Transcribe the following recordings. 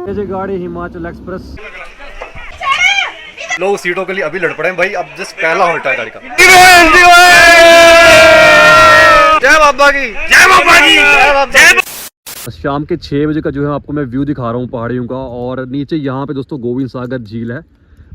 ये जो गाड़ी हिमाचल एक्सप्रेस। लोग सीटों के लिए अभी लड़ पड़े हैं भाई। अब जस्ट पहला हॉल्ट है गाड़ी का। जय बाबा की, जय बाबा की, जय बाबा की। शाम के 6 बजे का जो है आपको मैं व्यू दिखा रहा हूँ पहाड़ियों का। और नीचे यहाँ पे दोस्तों गोविंद सागर झील है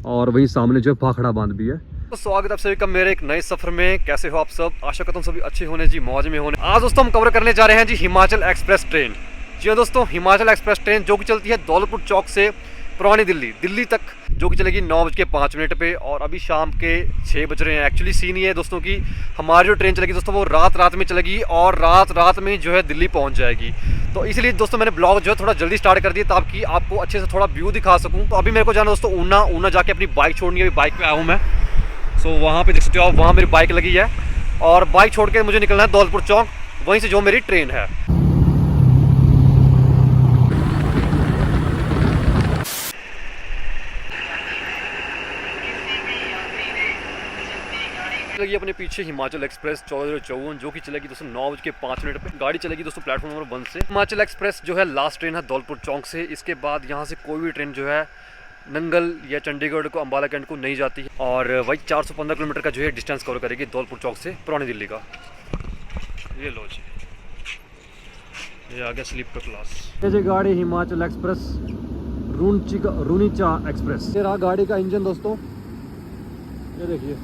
और वहीं सामने जो है भाखड़ा बांध भी है। तो स्वागत आप सभी का मेरे एक नए सफर में। कैसे हो आप सब? आशा करता हूँ सभी अच्छे होने जी, मौज में होने। आज दोस्तों हम कवर करने जा रहे हैं जी हिमाचल एक्सप्रेस ट्रेन। जी हाँ दोस्तों, हिमाचल एक्सप्रेस ट्रेन जो कि चलती है दौलतपुर चौक से पुरानी दिल्ली तक, जो कि चलेगी 9:05 पे। और अभी शाम के 6 बज रहे हैं। एक्चुअली सीन ये है दोस्तों की हमारी जो ट्रेन चलेगी दोस्तों वो रात में चलेगी और रात में जो है दिल्ली पहुंच जाएगी। तो इसलिए दोस्तों मैंने ब्लॉग जो है थोड़ा जल्दी स्टार्ट कर दिया ताकि आपको अच्छे से थोड़ा व्यू दिखा सकूं। तो अभी मेरे को जाना दोस्तों ऊना जाके अपनी बाइक छोड़नी है। अभी बाइक पे आया हूँ मैं। सो वहाँ पे देख सकते हो आप, वहाँ मेरी बाइक लगी है और बाइक छोड़ के मुझे निकलना है दौलतपुर चौक, वहीं से जो मेरी ट्रेन है। लगी अपने पीछे हिमाचल एक्सप्रेस 1454 जो कि चलेगी दोस्तों 9:05 पे। गाड़ी चलेगी दोस्तों प्लेटफॉर्म नंबर 1 से। हिमाचल एक्सप्रेस जो है लास्ट ट्रेन है दौलतपुर चौक से। इसके बाद यहाँ से कोई भी ट्रेन जो है नंगल या चंडीगढ़ को, अम्बाला कैंट को नहीं जाती है। और वही 415 किलोमीटर का जो है डिस्टेंस कवर करेगी दौलतपुर चौक से पुरानी दिल्ली का। ये लो जी, ये आ गया स्लीपर क्लास। ये जो गाड़ी हिमाचल एक्सप्रेस रूनीचा एक्सप्रेस। ये रहा गाड़ी का इंजन दोस्तों, ये देखिए।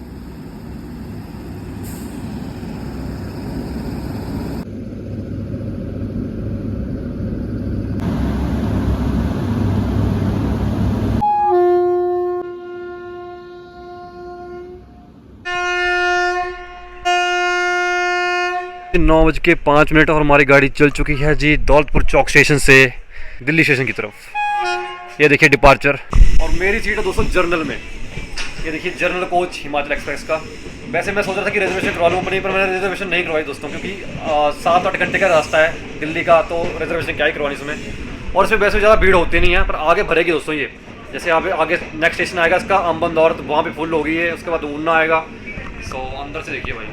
नौ बज के 5 मिनट और हमारी गाड़ी चल चुकी है जी दौलतपुर चौक स्टेशन से दिल्ली स्टेशन की तरफ। ये देखिए डिपार्चर। और मेरी सीट है दोस्तों जर्नल में। ये देखिए जर्नल कोच हिमाचल एक्सप्रेस का। वैसे मैं सोच रहा था कि रिजर्वेशन करवा लूँ पर मैंने रिजर्वेशन नहीं करवाई दोस्तों, क्योंकि 7-8 घंटे का रास्ता है दिल्ली का, तो रिजर्वेशन क्या ही करवानी इसमें। और इसमें वैसे ज़्यादा भीड़ होती नहीं है, पर आगे भरेगी दोस्तों। ये जैसे आगे नेक्स्ट स्टेशन आएगा इसका अम्बन, तो वहाँ पर फुल होगी है। उसके बाद ऊना आएगा। सो अंदर से देखिए भाई,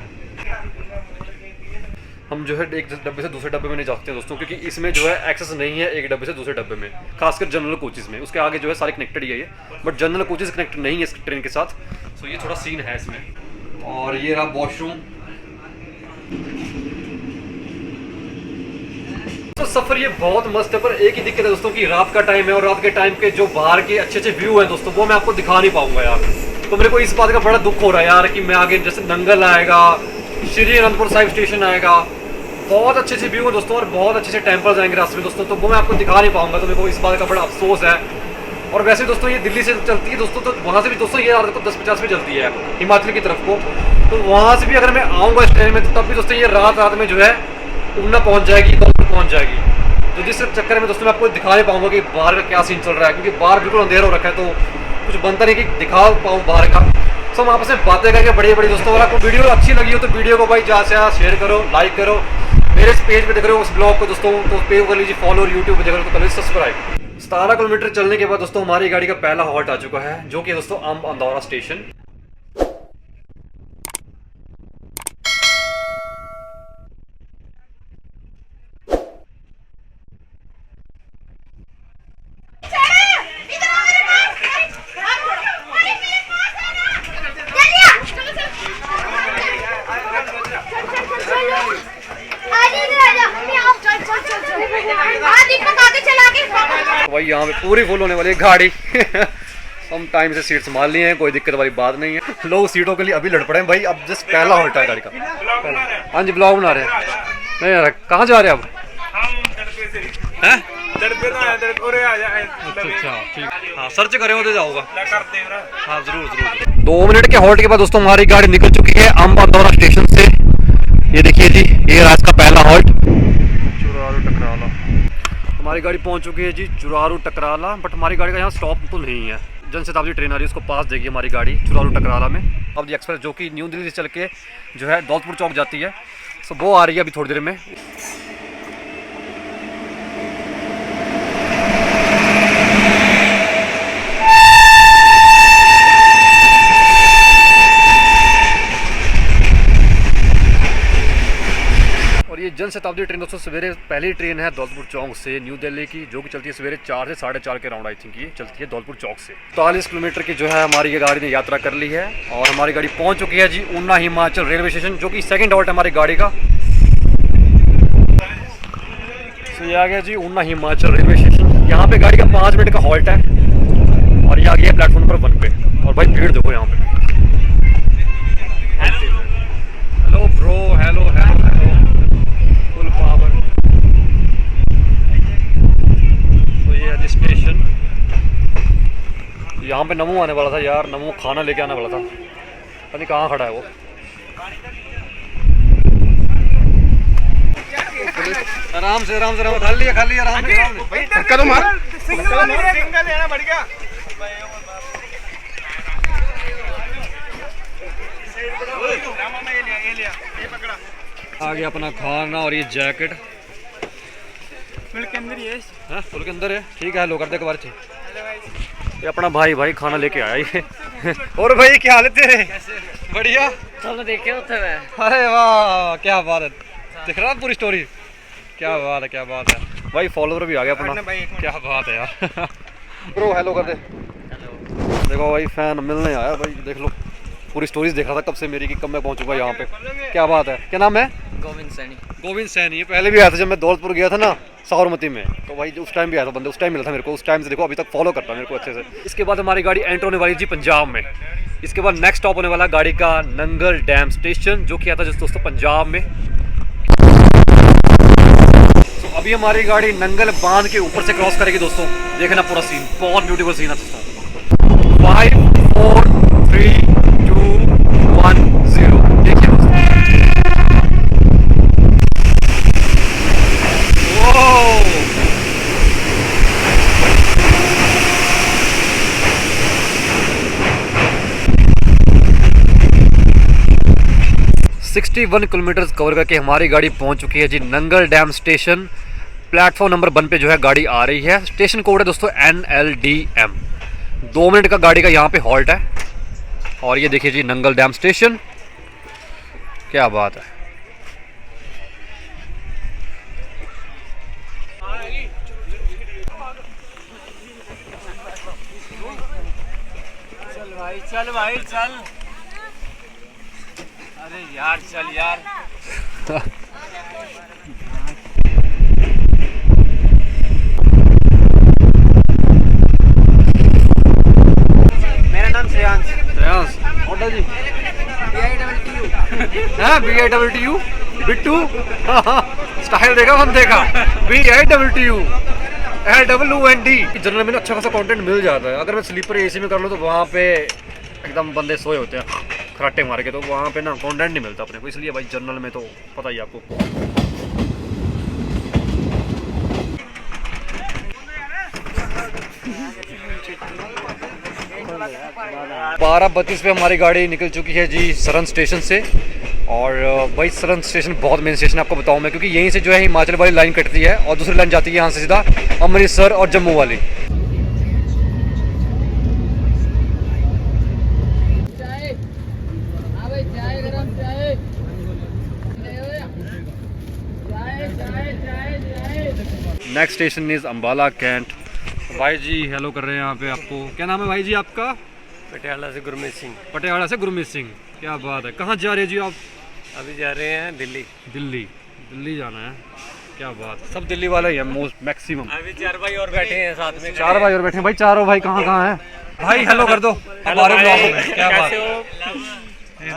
हम जो है एक डब्बे से दूसरे डब्बे में नहीं जा सकते दोस्तों, क्योंकि इसमें जो है एक्सेस नहीं है एक डब्बे से दूसरे डब्बे में, खासकर जनरल कोचेस में। उसके आगे जो है सारे कनेक्टेड ही है ये, बट जनरल कोचेस कनेक्टेड नहीं है इस ट्रेन के साथ। सो ये थोड़ा सीन है इसमें। और ये रहा वॉशरूम। तो सफ़र ये बहुत मस्त है, पर एक ही दिक्कत है दोस्तों की रात का टाइम है। और रात के टाइम के जो बाहर के अच्छे व्यू है दोस्तों वो मैं आपको दिखा नहीं पाऊंगा यार। तो मेरे को इस बात का बड़ा दुख हो रहा है यार कि मैं आगे जैसे नंगल आएगा, श्री अनंतपुर साहिब स्टेशन आएगा, बहुत अच्छे व्यू है दोस्तों और बहुत अच्छे टेम्पल्स आएंगे रास्ते में दोस्तों, तो वो मैं आपको दिखा नहीं पाऊंगा। तो मेरे को इस बात का बड़ा अफसोस है। और वैसे दोस्तों ये दिल्ली से चलती है दोस्तों, तो वहाँ से भी दोस्तों ये रात को 10:50 में चलती है हिमाचल की तरफ को। तो वहाँ से भी अगर मैं आऊँगा इस ट्रेन में तो तब भी दोस्तों ये रात में जो है ऊना पहुँच जाएगी, दौलतपुर पहुँच जाएगी। तो जिस चक्कर में दोस्तों मैं आपको दिखा नहीं पाऊंगा कि बाहर का क्या सीन चल रहा है, क्योंकि बाहर बिल्कुल अंधेरा हो रखा है, तो कुछ बनता नहीं कि दिखा पाऊँ बाहर का। तो हम आपस में बातें करके बड़ी दोस्तों। अगर आपको वीडियो अच्छी लगी हो तो वीडियो को भाई ज़्यादा से ज़्यादा शेयर करो, लाइक करो। मेरे इस पेज पे देख रहे हो उस ब्लॉग को दोस्तों तो पेज कर लीजिए फॉलो, और यूट्यूब पे देख रहे हो तो कर लीजिए सब्सक्राइब। 17 किलोमीटर चलने के बाद दोस्तों हमारी गाड़ी का पहला हॉल्ट आ चुका है, जो कि दोस्तों अंदौरा स्टेशन। वही यहाँ पे पूरी फुल होने वाली है गाड़ी। हम टाइम से सीट संभाल लिए हैं, कोई दिक्कत वाली बात नहीं है। लोग सीटों के लिए अभी लड़ पड़े हैं भाई। अब जस्ट पहला हॉल्ट है गाड़ी का। हाँ जी ब्लॉग बना रहे हैं। नहीं यार कहाँ जा रहे हैं अब? अच्छा ठीक, हाँ सर्च करे होते जाऊँगा। हाँ जरूर। 2 मिनट के हॉल्ट के बाद दोस्तों हमारी गाड़ी निकल चुकी है अंदौरा स्टेशन से। ये देखिए जी, ये रात का पहला हॉल्ट चुरारू टकराला। हमारी गाड़ी पहुंच चुकी है जी चुरारू टकराला, बट हमारी गाड़ी का यहाँ स्टॉप तो नहीं है। जनशताब्दी ट्रेन आ रही है, उसको पास देगी हमारी गाड़ी चुरारू टकराला में। अब जी एक्सप्रेस जो कि न्यू दिल्ली से चल के जो है दौलतपुर चौक जाती है, सो वो आ रही है अभी थोड़ी देर में। जन शताब्दी ट्रेन दोस्तों सवेरे पहली ट्रेन है दौलतपुर चौक से न्यू दिल्ली की, जो कि चलती है सवेरे 4 से 4:30 के राउंड। आई थिंक ये चलती है दौलतपुर चौक से। 40 किलोमीटर की जो है हमारी ये गाड़ी ने यात्रा कर ली है और हमारी गाड़ी पहुंच चुकी है जी ऊना हिमाचल रेलवे स्टेशन, जो कि सेकंड हॉल्ट है हमारी गाड़ी का। तो ये आ गया जी ऊना हिमाचल रेलवे स्टेशन। यहाँ पे गाड़ी का 5 मिनट का हॉल्ट है और ये आ गया प्लेटफॉर्म नंबर 1 पे। और भाई भीड़ देखो यहाँ पे। Hello bro, hello hello hello, full power. तो ये है जी स्टेशन। यहाँ पे नमो आने वाला था यार, नमो खाना लेके आने वाला था, पता नहीं कहाँ खड़ा है वो। आराम से आराम से खा लिया आराम से। धक्का तो मार, सिंगल लेना बढ़ गया। आ गया अपना खाना और ये जैकेट फुल के अंदर ही है। हाँ फुल के अंदर है, ठीक है। लो कर दे एक बार। ये अपना भाई खाना लेके आया ये। और भाई क्या हाल है तेरे? बढ़िया। चलो देखे उठे मैं। अरे वाह क्या बात है, दिख रहा है पूरी स्टोरी। क्या बात है, क्या बात है भाई। फॉलोवर भी आ गया अपना, क्या बात है यार। ब्रो हेलो कर दे। देखो भाई फैन मिलने आया भाई, देख लो पूरी स्टोरीज देख रहा था कब से मेरी कि कब मैं पहुंचूंगा यहाँ पे। क्या बात है, क्या नाम है? गोविंद सैनी। गोविंद सैनी। ये पहले भी आया था जब मैं दौलतपुर गया था ना साबरमती में, तो भाई उस टाइम भी आया था बंदे, उस टाइम मिला था मेरे को। उस टाइम से देखो अभी तक फॉलो करता है मेरे को अच्छे से। इसके बाद हमारी गाड़ी एंटर होने वाली जी पंजाब में। इसके बाद नेक्स्ट स्टॉप होने वाला गाड़ी का नंगल डैम स्टेशन, जो कि आता है दोस्तों पंजाब में। तो अभी हमारी गाड़ी नंगल बांध के ऊपर से क्रॉस करेगी दोस्तों। देखना पूरा सीन, बहुत ब्यूटीफुल सीन है दोस्तों। 5 4 3 2 1 0। देखिए दोस्तों, ओह 61 किलोमीटर कवर करके हमारी गाड़ी पहुंच चुकी है जी Nangal dam station. Platform number 1 पे जो है गाड़ी आ रही है। स्टेशन कोड है दोस्तों NLDM। 2 मिनट का गाड़ी का यहाँ पे हॉल्ट है। और ये देखिए जी नंगल डैम स्टेशन, क्या बात है। चल भाई चल। अरे यार चल यार। मेरा नाम श्रेयांश। श्रेयांश ऑटो जी। BITU बिट्टू। स्टाइल देखा बंदे का। BITU LWND। जनरल में अच्छा खासा कंटेंट मिल जाता है। अगर मैं स्लीपर AC में कर लूँ तो वहाँ पे एकदम बंदे सोए होते हैं खराटे मार के, तो वहाँ पे ना कंटेंट नहीं मिलता अपने को। इसलिए भाई जनरल में तो पता ही आपको। 12:32 पे हमारी गाड़ी निकल चुकी है जी सरन स्टेशन से। और भाई सरन स्टेशन बहुत मेन स्टेशन आपको बताऊं मैं, क्योंकि यहीं से जो है हिमाचल वाली लाइन कटती है और दूसरी लाइन जाती है यहाँ से सीधा अमृतसर और जम्मू वाली। Next station is Ambala cantt. भाई जी हेलो कर रहे हैं यहाँ पे आपको। क्या नाम है भाई जी आपका? पटियाला से गुरमीत सिंह। पटियाला से गुरमीत सिंह, क्या बात है। कहाँ जा रहे हैं जी आप? अभी जा रहे हैं दिल्ली। दिल्ली जाना है, क्या बात। सब दिल्ली वाले ही हैं मोस्ट मैक्सिमम। अभी 4 भाई और बैठे हैं साथ में। 4 भाई और बैठे हैं भाई। चारों भाई कहाँ हैं भाई? हेलो कर दो हमारे ब्लॉग में। क्या बात।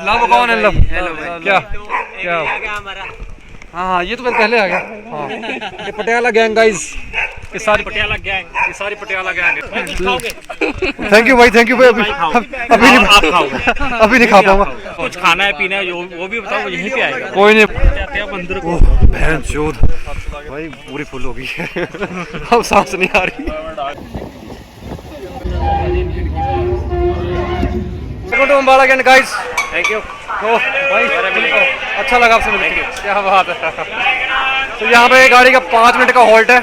लव कौन है? लव क्या हमारा? हाँ ये तो पहले आ गया। हाँ ये पटियाला गैंग गाइस, ये सारी पटियाला गैंग, ये सारी पटियाला गैंग है। खाओगे? थैंक यू भाई अभी नहीं खा पाऊंगा। कुछ खाना है पीना है वो भी बताओ, यहीं पे आएगा। कोई नहीं। मंदिर को बहन चोद भाई पूरी फुल हो गई है। अब सांस नहीं आ रही। Ambala cantt guys, thank you भाई अच्छा लगा आपसे मिलकर, क्या बात है। तो यहाँ पे गाड़ी का 5 मिनट का हॉल्ट है।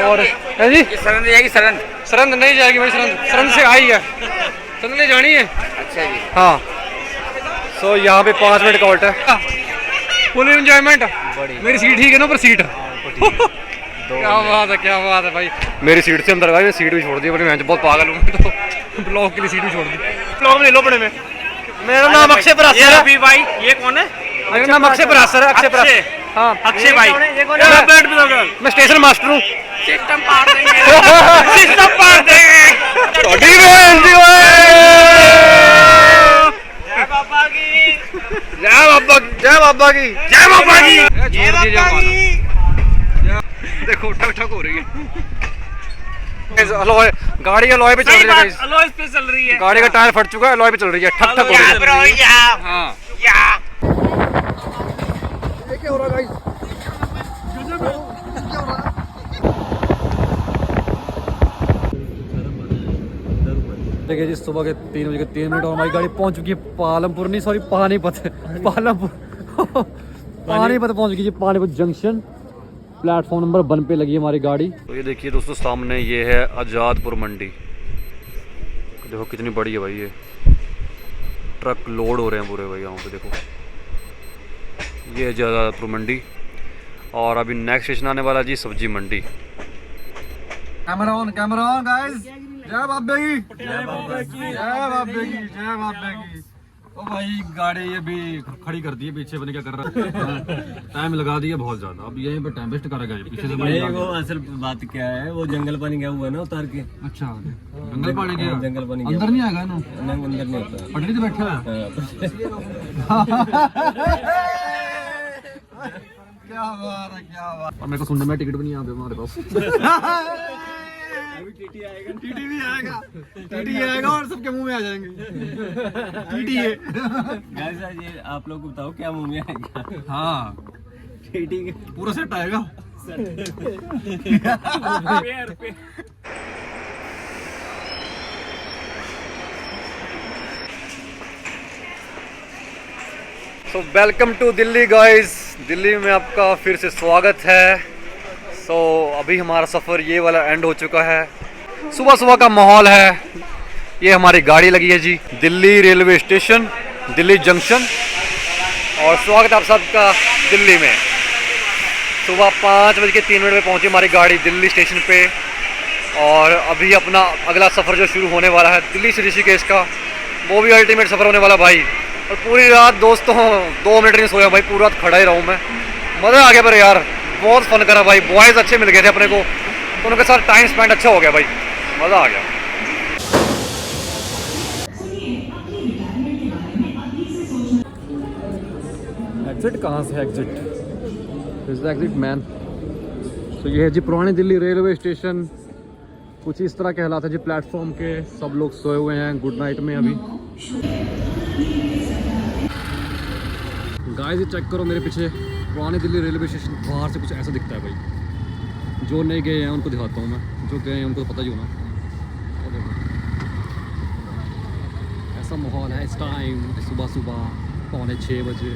और है जी सरंद जाएगी। सरंद नहीं जाएगी भाई, सरंद से आई है, सरंद ले जानी है। अच्छा जी। हाँ सो यहाँ पे 5 मिनट का हॉल्ट है। Full enjoyment. मेरी सीट ठीक है ना, पर सीट क्या बात है भाई। मेरी सीट से अंदर भाई, मैं सीट भी छोड़ दी, मैं बहुत पागल हूँ तो ब्लॉग के लिए सीट भी छोड़ दी। ब्लॉग में ले लो बड़े में। मेरा नाम अक्षय परासर है अभी भाई ये कौन है? मेरा नाम अक्षय परासर है। अक्षय परासर, हाँ अक्षय भाई। मैं स्टेशन मास्टर हूँ। सिस्टम पार देंगे, सिस्टम पार देंगे। जय बाबा की, जय बाबा की, जय बाबा की, जय बाबा की, जय बाबा की। देखो ठक ठक हो रही है। अलॉय, गाड़ी अलॉय पे चल रही है guys। अलॉय पे चल रही है। गाड़ी का टायर फट चुका है, अलॉय पे चल रही है, ठक ठक हो रही है। हाँ क्या हो रहा है गाइस? देखिए जी, सुबह के 3:03 और हमारी गाड़ी पहुंच चुकी है पालमपुर, नहीं सॉरी पानीपत। पालमपुर पानीपत पहुंच गई जी, पानीपत जंक्शन। प्लेटफॉर्म नंबर 1 पे लगी है हमारी गाड़ी। तो ये देखिए दोस्तों, सामने ये है आज़ादपुर मंडी। देखो कितनी बड़ी है भाई, ये ट्रक लोड हो रहे हैं पूरे भाई यहाँ पे। देखो ये है आज़ादपुर मंडी, और अभी नेक्स्ट स्टेशन आने वाला जी सब्जी मंडी। Camera on guys. जय बाबा की, जय बाबा की, जय बाबा की, जय बाबा की। ओ भाई गाड़ी ये भी खड़ी कर दी है पीछे, बने क्या कर रहा है। टाइम लगा दिया बहुत ज्यादा, अब यहीं पे टाइम वेस्ट करेगा पीछे से। वो असल बात क्या है, वो जंगल पानी गया हुआ है ना उतार के। अच्छा जंगल पानी गया, जंगल पानी अंदर नहीं आएगा ना, अंदर नहीं होता। पटरी से बैठा है। क्या बात है, क्या बात। और मेरे को सुनने में टिकट भी नहीं आता हमारे पास। टीटी भी आएगा, टीटी आएगा और सबके मुंह में आ जाएंगे। टीटी है गाइस, ये आप लोग को बताओ क्या मुंह में आएगा। हाँ टीटी के पूरा सेट आएगा। So welcome to Delhi guys. Delhi में आपका फिर से स्वागत है। सो अभी हमारा सफ़र ये वाला एंड हो चुका है। सुबह सुबह का माहौल है। ये हमारी गाड़ी लगी है जी, Delhi railway station, Delhi junction. और स्वागत है आप सबका दिल्ली में। सुबह 5:03 पे पहुंची हमारी गाड़ी दिल्ली स्टेशन पे। और अभी अपना अगला सफ़र जो शुरू होने वाला है दिल्ली से ऋषिकेश का, वो भी अल्टीमेट सफ़र होने वाला भाई। और पूरी रात दोस्तों 2 मिनट नहीं सोया भाई, पूरी रात खड़ा ही रहा हूँ मैं। मज़ा आ गया पर यार, बहुत फन करा भाई। बॉयज़ अच्छे मिल गए थे अपने को, तो उनके साथ टाइम स्पेंड अच्छा हो गया भाई, मज़ा आ गया। एग्जिट कहाँ से? Exit is the exit man. तो ये है जी पुरानी दिल्ली रेलवे स्टेशन। कुछ इस तरह कहलाता है जी प्लेटफॉर्म के। सब लोग सोए हुए हैं गुड नाइट में अभी। गाइस ये चेक करो मेरे पीछे, पुरानी दिल्ली रेलवे स्टेशन बाहर से कुछ ऐसा दिखता है भाई। जो नहीं गए हैं उनको दिखाता हूँ मैं, जो गए हैं उनको तो पता ही होना। ऐसा माहौल है इस टाइम, सुबह 6:15 बजे।